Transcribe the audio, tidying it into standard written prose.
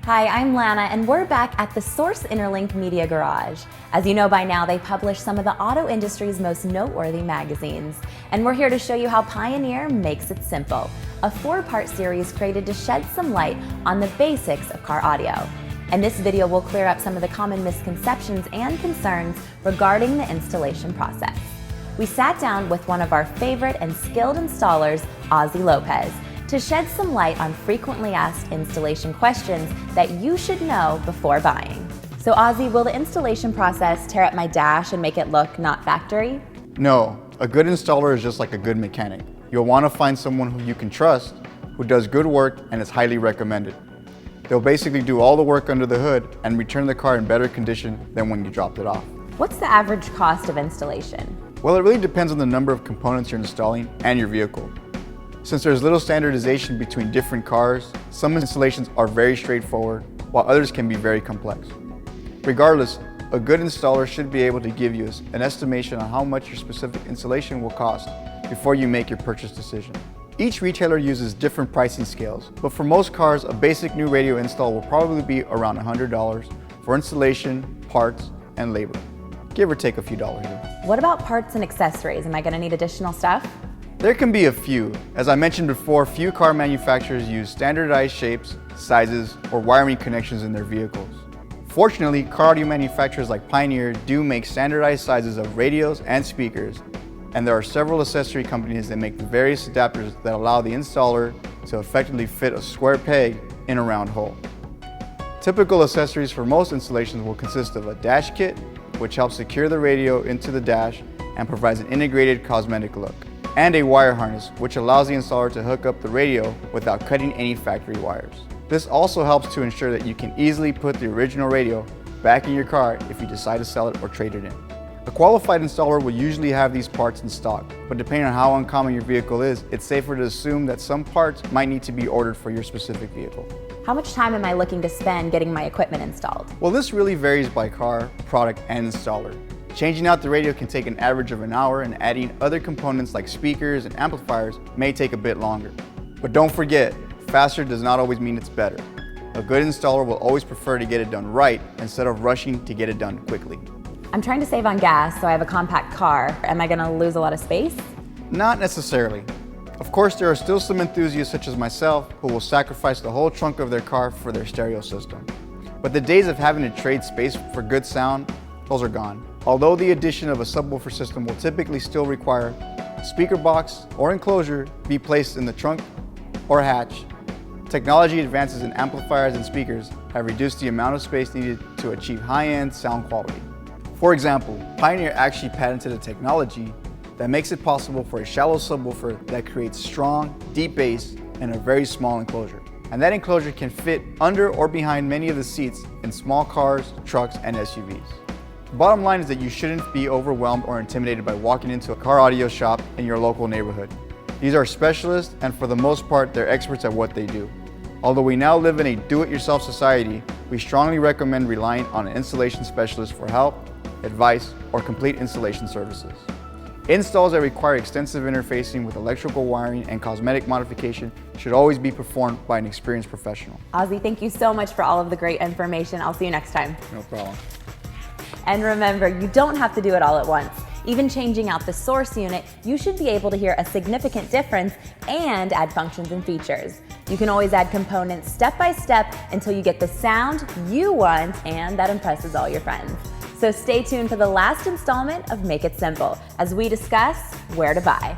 Hi, I'm Lana, and we're back at the Source Interlink Media Garage. As you know by now, they publish some of the auto industry's most noteworthy magazines. And we're here to show you how Pioneer makes it simple, a 4-part series created to shed some light on the basics of car audio. And this video will clear up some of the common misconceptions and concerns regarding the installation process. We sat down with one of our favorite and skilled installers, Ozzy Lopez, to shed some light on frequently asked installation questions that you should know before buying. So Ozzy, will the installation process tear up my dash and make it look not factory? No, a good installer is just like a good mechanic. You'll want to find someone who you can trust, who does good work and is highly recommended. They'll basically do all the work under the hood and return the car in better condition than when you dropped it off. What's the average cost of installation? Well, it really depends on the number of components you're installing and your vehicle. Since there's little standardization between different cars, some installations are very straightforward, while others can be very complex. Regardless, a good installer should be able to give you an estimation on how much your specific installation will cost before you make your purchase decision. Each retailer uses different pricing scales, but for most cars, a basic new radio install will probably be around $100 for installation, parts, and labor. Give or take a few dollars here. What about parts and accessories? Am I going to need additional stuff? There can be a few. As I mentioned before, few car manufacturers use standardized shapes, sizes, or wiring connections in their vehicles. Fortunately, car audio manufacturers like Pioneer do make standardized sizes of radios and speakers, and there are several accessory companies that make the various adapters that allow the installer to effectively fit a square peg in a round hole. Typical accessories for most installations will consist of a dash kit, which helps secure the radio into the dash and provides an integrated cosmetic look, and a wire harness, which allows the installer to hook up the radio without cutting any factory wires. This also helps to ensure that you can easily put the original radio back in your car if you decide to sell it or trade it in. A qualified installer will usually have these parts in stock, but depending on how uncommon your vehicle is, it's safer to assume that some parts might need to be ordered for your specific vehicle. How much time am I looking to spend getting my equipment installed? Well, this really varies by car, product, and installer. Changing out the radio can take an average of an hour, and adding other components like speakers and amplifiers may take a bit longer. But don't forget, faster does not always mean it's better. A good installer will always prefer to get it done right instead of rushing to get it done quickly. I'm trying to save on gas, so I have a compact car. Am I going to lose a lot of space? Not necessarily. Of course, there are still some enthusiasts such as myself who will sacrifice the whole trunk of their car for their stereo system. But the days of having to trade space for good sound, those are gone. Although the addition of a subwoofer system will typically still require a speaker box or enclosure be placed in the trunk or hatch, technology advances in amplifiers and speakers have reduced the amount of space needed to achieve high-end sound quality. For example, Pioneer actually patented a technology that makes it possible for a shallow subwoofer that creates strong, deep bass in a very small enclosure. And that enclosure can fit under or behind many of the seats in small cars, trucks, and SUVs. The bottom line is that you shouldn't be overwhelmed or intimidated by walking into a car audio shop in your local neighborhood. These are specialists, and for the most part, they're experts at what they do. Although we now live in a do-it-yourself society, we strongly recommend relying on an installation specialist for help, advice, or complete installation services. Installs that require extensive interfacing with electrical wiring and cosmetic modification should always be performed by an experienced professional. Ozzy, thank you so much for all of the great information. I'll see you next time. No problem. And remember, you don't have to do it all at once. Even changing out the source unit, you should be able to hear a significant difference and add functions and features. You can always add components step by step until you get the sound you want and that impresses all your friends. So stay tuned for the last installment of Make It Simple as we discuss where to buy.